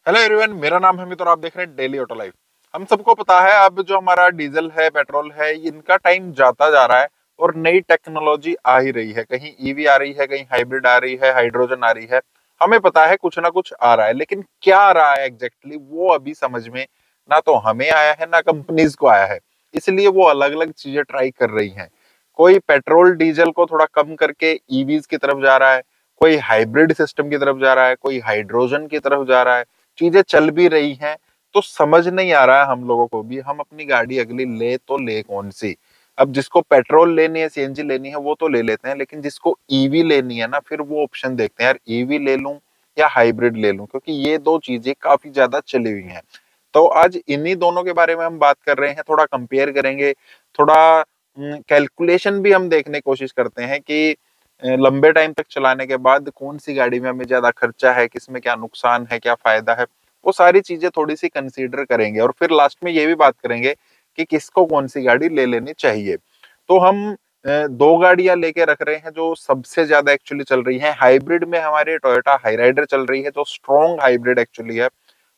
Hello everyone, मेरा नाम है अमित और आप देख रहे हैं डेली ऑटो लाइफ। हम सबको पता है अब जो हमारा डीजल है, पेट्रोल है, इनका टाइम जाता जा रहा है और नई टेक्नोलॉजी आ ही रही है। कहीं ईवी आ रही है, कहीं हाइब्रिड आ रही है, हाइड्रोजन आ रही है। हमें पता है कुछ ना कुछ आ रहा है, लेकिन क्या आ रहा है एग्जैक्टली वो अभी समझ में ना तो हमें आया है ना कंपनीज को आया है। इसलिए वो अलग अलग चीजें ट्राई कर रही हैं। कोई पेट्रोल डीजल को थोड़ा कम करके ईवीज की तरफ जा रहा है, कोई हाइब्रिड सिस्टम की तरफ जा रहा है, कोई हाइड्रोजन की तरफ जा रहा है। चीजें चल भी रही हैं, तो समझ नहीं आ रहा है हम लोगों को भी हम अपनी गाड़ी अगली ले तो ले कौन सी। अब जिसको पेट्रोल लेनी है, सीएनजी लेनी है, वो तो ले लेते हैं, लेकिन जिसको ईवी लेनी है ना, फिर वो ऑप्शन देखते हैं यार ईवी ले लूं या हाइब्रिड ले लूं, क्योंकि ये दो चीजें काफी ज्यादा चली हुई हैं। तो आज इन्हीं दोनों के बारे में हम बात कर रहे हैं, थोड़ा कंपेयर करेंगे, थोड़ा कैलकुलेशन भी हम देखने की कोशिश करते हैं कि लंबे टाइम तक चलाने के बाद कौन सी गाड़ी में हमें ज्यादा खर्चा है, किसमें क्या नुकसान है, क्या फायदा है। वो सारी चीजें थोड़ी सी कंसीडर करेंगे और फिर लास्ट में ये भी बात करेंगे कि किसको कौन सी गाड़ी ले लेनी चाहिए। तो हम दो गाड़ियां लेके रख रहे हैं जो सबसे ज्यादा एक्चुअली चल रही हैं। हाइब्रिड में हमारी टोयोटा हाईराइडर चल रही है, जो स्ट्रॉन्ग हाइब्रिड एक्चुअली है।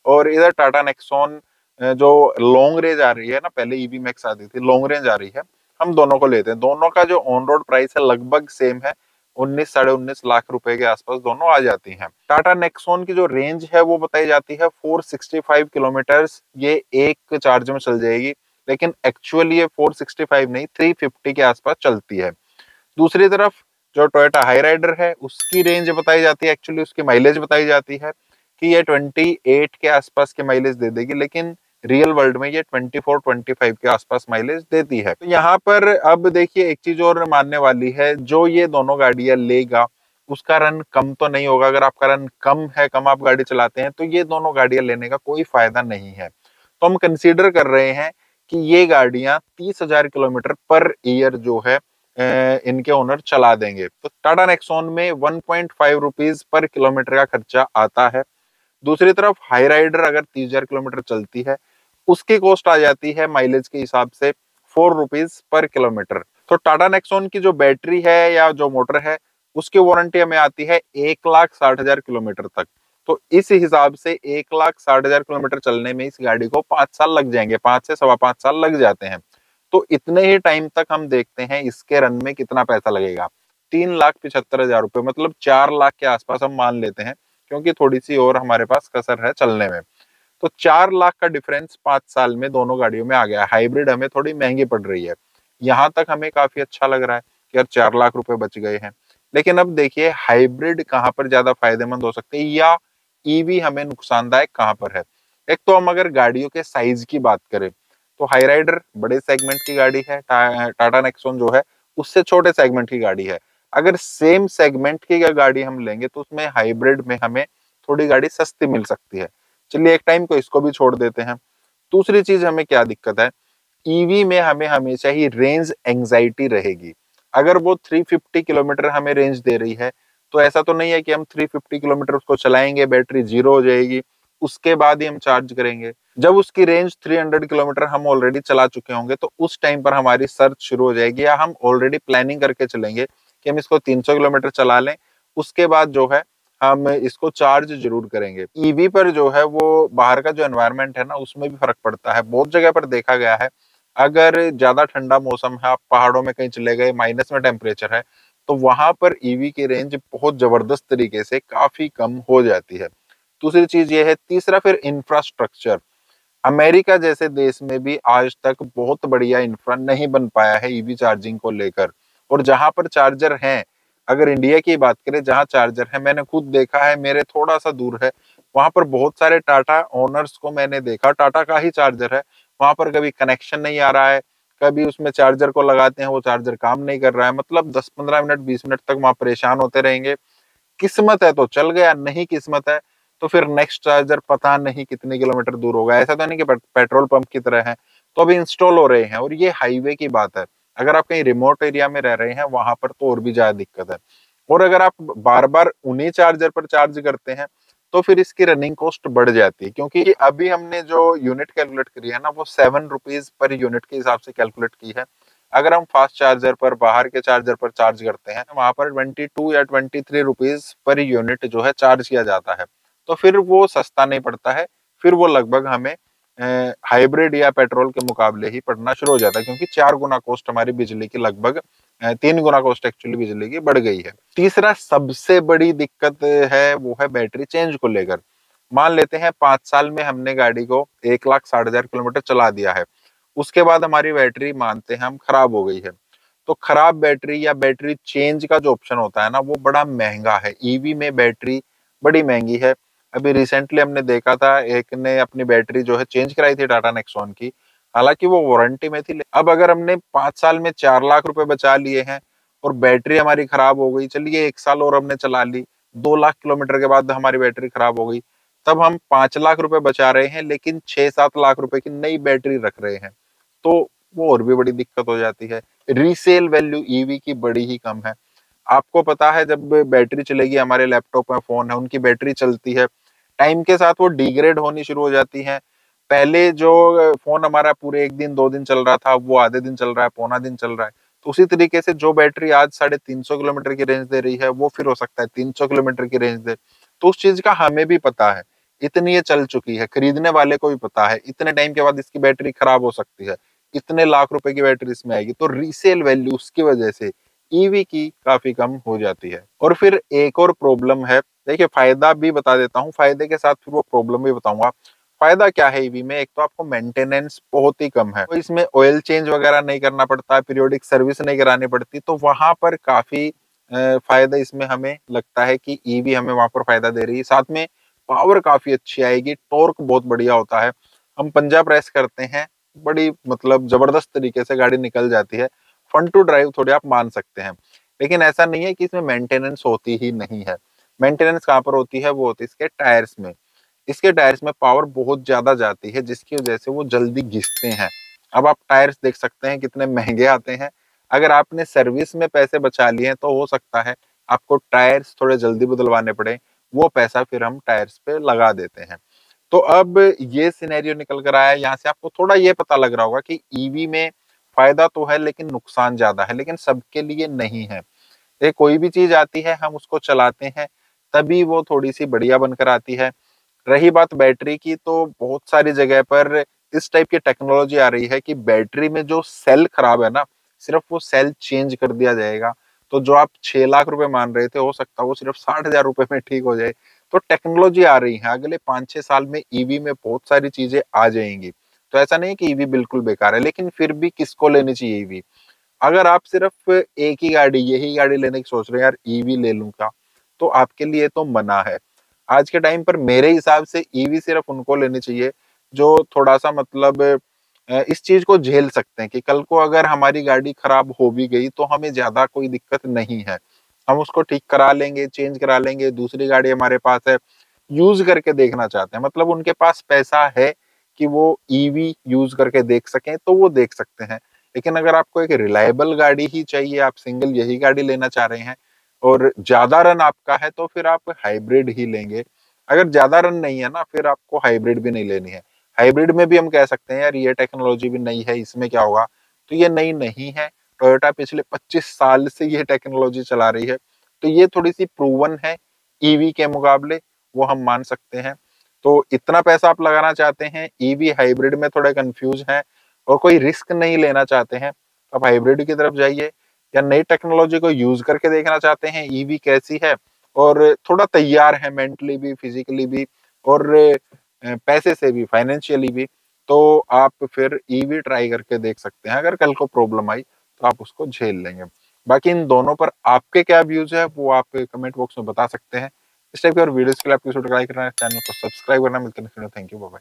और इधर टाटा नेक्सॉन जो लॉन्ग रेंज आ रही है ना, पहले ईवी मैक्स आती थी, लॉन्ग रेंज आ रही है। हम दोनों को लेते हैं, दोनों का जो ऑन रोड प्राइस है लगभग सेम है। 19 साढ़े 19 लाख रुपए के आसपास दोनों आ जाती हैं। टाटा नेक्सॉन की जो रेंज है वो बताई जाती है 465 किलोमीटर, ये एक चार्ज में चल जाएगी। लेकिन एक्चुअली ये 465 नहीं, 350 के आसपास चलती है। दूसरी तरफ जो टोयोटा हाई राइडर है उसकी रेंज बताई जाती है, एक्चुअली उसकी माइलेज बताई जाती है कि ये 28 के आसपास के माइलेज दे देगी, लेकिन रियल वर्ल्ड में ये 24-25 के आसपास माइलेज देती है। तो यहाँ पर अब देखिए एक चीज और मानने वाली है, जो ये दोनों गाड़ियां लेगा उसका रन कम तो नहीं होगा। अगर आपका रन कम है, कम आप गाड़ी चलाते हैं, तो ये दोनों गाड़ियां लेने का कोई फायदा नहीं है। तो हम कंसीडर कर रहे हैं कि ये गाड़ियां 30,000 किलोमीटर पर ईयर जो है इनके ओनर चला देंगे। तो टाटा नेक्सॉन में 1.5 रुपीज पर किलोमीटर का खर्चा आता है। दूसरी तरफ हाई राइडर अगर 30,000 किलोमीटर चलती है, उसकी कॉस्ट आ जाती है माइलेज के हिसाब से 4 रुपीज पर किलोमीटर। तो टाटा नेक्सॉन की जो बैटरी है या जो मोटर है, उसकी वारंटी हमें आती है 1,60,000 किलोमीटर तक। तो इस हिसाब से 1,60,000 किलोमीटर चलने में इस गाड़ी को 5 साल लग जाएंगे, 5 से 5.25 साल लग जाते हैं। तो इतने ही टाइम तक हम देखते हैं इसके रन में कितना पैसा लगेगा। 3,75,000 रुपये, मतलब 4 लाख के आसपास हम मान लेते हैं, क्योंकि थोड़ी सी और हमारे पास कसर है चलने में। तो 4 लाख का डिफरेंस 5 साल में दोनों गाड़ियों में आ गया। हाइब्रिड हमें थोड़ी महंगी पड़ रही है, यहाँ तक हमें काफी अच्छा लग रहा है कि यार 4 लाख रुपए बच गए हैं। लेकिन अब देखिए हाइब्रिड कहाँ पर ज्यादा फायदेमंद हो सकते हैं या ईवी हमें नुकसानदायक कहाँ पर है। एक तो हम अगर गाड़ियों के साइज की बात करें, तो हाई राइडर बड़े सेगमेंट की गाड़ी है, टाटा नेक्सॉन जो है उससे छोटे सेगमेंट की गाड़ी है। अगर सेम सेगमेंट की गाड़ी हम लेंगे तो उसमें हाइब्रिड में हमें थोड़ी गाड़ी सस्ती मिल सकती है। चलिए एक टाइम को इसको भी छोड़ देते हैं। दूसरी चीज हमें क्या दिक्कत है, ईवी में हमें हमेशा ही रेंज एंजाइटी रहेगी। अगर वो 350 किलोमीटर हमें रेंज दे रही है, तो ऐसा तो नहीं है कि हम 350 किलोमीटर उसको चलाएंगे, बैटरी जीरो हो जाएगी, उसके बाद ही हम चार्ज करेंगे। जब उसकी रेंज 300 किलोमीटर हम ऑलरेडी चला चुके होंगे, तो उस टाइम पर हमारी सर्च शुरू हो जाएगी, या हम ऑलरेडी प्लानिंग करके चलेंगे कि हम इसको 300 किलोमीटर चला लें, उसके बाद जो है हम इसको चार्ज जरूर करेंगे। ईवी पर जो है वो बाहर का जो एनवायरनमेंट है ना, उसमें भी फर्क पड़ता है। बहुत जगह पर देखा गया है, अगर ज्यादा ठंडा मौसम है, आप पहाड़ों में कहीं चले गए, माइनस में टेम्परेचर है, तो वहां पर ईवी की रेंज बहुत जबरदस्त तरीके से काफी कम हो जाती है। दूसरी चीज ये है। तीसरा फिर इंफ्रास्ट्रक्चर। अमेरिका जैसे देश में भी आज तक बहुत बढ़िया इंफ्रा नहीं बन पाया है ईवी चार्जिंग को लेकर। और जहां पर चार्जर हैं, अगर इंडिया की बात करें, जहां चार्जर है, मैंने खुद देखा है, मेरे थोड़ा सा दूर है, वहां पर बहुत सारे टाटा ओनर्स को मैंने देखा, टाटा का ही चार्जर है, वहां पर कभी कनेक्शन नहीं आ रहा है, कभी उसमें चार्जर को लगाते हैं वो चार्जर काम नहीं कर रहा है, मतलब 10-15 मिनट 20 मिनट तक वहां परेशान होते रहेंगे। किस्मत है तो चल गया, नहीं किस्मत है तो फिर नेक्स्ट चार्जर पता नहीं कितने किलोमीटर दूर होगा। ऐसा तो नहीं कि पेट्रोल पंप की तरह है, तो अभी इंस्टॉल हो रहे हैं। और ये हाईवे की बात है, अगर आप कहीं रिमोट एरिया में रह रहे हैं वहां पर तो और भी ज्यादा दिक्कत है। और अगर आप बार बार उन्हीं चार्जर पर चार्ज करते हैं, तो फिर इसकी रनिंग कॉस्ट बढ़ जाती है, क्योंकि अभी हमने जो यूनिट कैलकुलेट करी है ना, वो 7 रुपीज पर यूनिट के हिसाब से कैलकुलेट की है। अगर हम फास्ट चार्जर पर, बाहर के चार्जर पर चार्ज करते हैं, वहां पर 22 या 23 रुपीज पर यूनिट जो है चार्ज किया जाता है। तो फिर वो सस्ता नहीं पड़ता है, फिर वो लगभग हमें हाइब्रिड या पेट्रोल के मुकाबले ही पड़ना शुरू हो जाता है, क्योंकि 4 गुना कॉस्ट हमारी बिजली की लगभग 3 गुना कॉस्ट एक्चुअली बिजली की बढ़ गई है। तीसरा सबसे बड़ी दिक्कत है वो है बैटरी चेंज को लेकर। मान लेते हैं 5 साल में हमने गाड़ी को 1,60,000 किलोमीटर चला दिया है, उसके बाद हमारी बैटरी मानते हैं हम खराब हो गई है। तो खराब बैटरी या बैटरी चेंज का जो ऑप्शन होता है ना, वो बड़ा महंगा है। ईवी में बैटरी बड़ी महंगी है। अभी रिसेंटली हमने देखा था, एक ने अपनी बैटरी जो है चेंज कराई थी टाटा नेक्सॉन की, हालांकि वो वारंटी में थी। अब अगर हमने 5 साल में 4 लाख रुपए बचा लिए हैं और बैटरी हमारी खराब हो गई, चलिए 1 साल और हमने चला ली, 2 लाख किलोमीटर के बाद हमारी बैटरी खराब हो गई, तब हम 5 लाख रुपए बचा रहे हैं लेकिन 6-7 लाख रुपए की नई बैटरी रख रहे हैं, तो वो और भी बड़ी दिक्कत हो जाती है। रीसेल वैल्यू ईवी की बड़ी ही कम है। आपको पता है, जब बैटरी चलेगी, हमारे लैपटॉप में फोन है उनकी बैटरी चलती है, टाइम के साथ वो डिग्रेड होनी शुरू हो जाती है। पहले जो फोन हमारा पूरे 1 दिन 2 दिन चल रहा था, वो आधे दिन चल रहा है, पौना दिन चल रहा है। तो उसी तरीके से जो बैटरी आज 350 किलोमीटर की रेंज दे रही है, वो फिर हो सकता है 300 किलोमीटर की रेंज दे। तो उस चीज का हमें भी पता है, इतनी ये चल चुकी है, खरीदने वाले को भी पता है इतने टाइम के बाद इसकी बैटरी खराब हो सकती है, इतने लाख रुपए की बैटरी इसमें आएगी। तो रीसेल वैल्यू उसकी वजह से ईवी की काफी कम हो जाती है। और फिर एक और प्रॉब्लम है, देखिए फायदा भी बता देता हूँ, फायदे के साथ फिर वो प्रॉब्लम भी बताऊंगा। फायदा क्या है ईवी में, एक तो आपको मेंटेनेंस बहुत ही कम है, तो इसमें ऑयल चेंज वगैरह नहीं करना पड़ता, पीरियोडिक सर्विस नहीं करानी पड़ती, तो वहां पर काफी फायदा इसमें हमें लगता है कि ईवी हमें वहां पर फायदा दे रही है। साथ में पावर काफी अच्छी आएगी, टॉर्क बहुत बढ़िया होता है। हम पंजा प्रेस करते हैं, बड़ी मतलब जबरदस्त तरीके से गाड़ी निकल जाती है। फन टू ड्राइव थोड़े आप मान सकते हैं, लेकिन ऐसा नहीं है कि इसमें मेंटेनेंस होती ही नहीं है। मेंटेनेंस कहाँ पर होती है, वो होती है इसके टायर्स में। इसके टायर्स में पावर बहुत ज्यादा जाती है, जिसकी वजह से वो जल्दी घिसते हैं। अब आप टायर्स देख सकते हैं कितने महंगे आते हैं। अगर आपने सर्विस में पैसे बचा लिए हैं, तो हो सकता है आपको टायर्स थोड़े जल्दी बदलवाने पड़े, वो पैसा फिर हम टायर्स पे लगा देते हैं। तो अब ये सिनेरियो निकल कर आया, यहाँ से आपको थोड़ा ये पता लग रहा होगा कि ईवी में फायदा तो है लेकिन नुकसान ज्यादा है, लेकिन सबके लिए नहीं है। ये कोई भी चीज आती है, हम उसको चलाते हैं, तभी वो थोड़ी सी बढ़िया बनकर आती है। रही बात बैटरी की, तो बहुत सारी जगह पर इस टाइप की टेक्नोलॉजी आ रही है कि बैटरी में जो सेल खराब है ना, सिर्फ वो सेल चेंज कर दिया जाएगा। तो जो आप 6 लाख रुपए मान रहे थे, हो सकता है वो सिर्फ 60,000 रुपए में ठीक हो जाए। तो टेक्नोलॉजी आ रही है, अगले 5-6 साल में ईवी में बहुत सारी चीजें आ जाएंगी। तो ऐसा नहीं है कि ईवी बिल्कुल बेकार है, लेकिन फिर भी किसको लेनी चाहिए ईवी? अगर आप सिर्फ एक ही गाड़ी, यही गाड़ी लेने की सोच रहे हैं, यार ईवी ले लूं क्या, तो आपके लिए तो मना है। आज के टाइम पर मेरे हिसाब से ईवी सिर्फ उनको लेनी चाहिए जो थोड़ा सा मतलब इस चीज को झेल सकते हैं कि कल को अगर हमारी गाड़ी खराब हो भी गई तो हमें ज्यादा कोई दिक्कत नहीं है, हम उसको ठीक करा लेंगे, चेंज करा लेंगे, दूसरी गाड़ी हमारे पास है। यूज करके देखना चाहते हैं, मतलब उनके पास पैसा है कि वो ईवी यूज करके देख सकें, तो वो देख सकते हैं। लेकिन अगर आपको एक रिलायबल गाड़ी ही चाहिए, आप सिंगल यही गाड़ी लेना चाह रहे हैं और ज्यादा रन आपका है, तो फिर आप हाइब्रिड ही लेंगे। अगर ज्यादा रन नहीं है ना, फिर आपको हाइब्रिड भी नहीं लेनी है। हाइब्रिड में भी हम कह सकते हैं यार ये टेक्नोलॉजी भी नई है, इसमें क्या होगा, तो ये नई नहीं है। टोयोटा पिछले 25 साल से ये टेक्नोलॉजी चला रही है, तो ये थोड़ी सी प्रूवन है ईवी के मुकाबले, वो हम मान सकते हैं। तो इतना पैसा आप लगाना चाहते हैं, ईवी हाइब्रिड में थोड़े कंफ्यूज हैं और कोई रिस्क नहीं लेना चाहते हैं, तो आप हाइब्रिड की तरफ जाइए। या नई टेक्नोलॉजी को यूज करके देखना चाहते हैं ईवी कैसी है, और थोड़ा तैयार है मेंटली भी, फिजिकली भी, और पैसे से भी, फाइनेंशियली भी, तो आप फिर ईवी ट्राई करके देख सकते हैं। अगर कल को प्रॉब्लम आई तो आप उसको झेल लेंगे। बाकी इन दोनों पर आपके क्या व्यूज है, वो आप कमेंट बॉक्स में बता सकते हैं। इस टाइप की और वीडियोस के लिए आप लाइक करना, चैनल को सब्सक्राइब करना। मिलते हैं, थैंक यू, बाय बाय।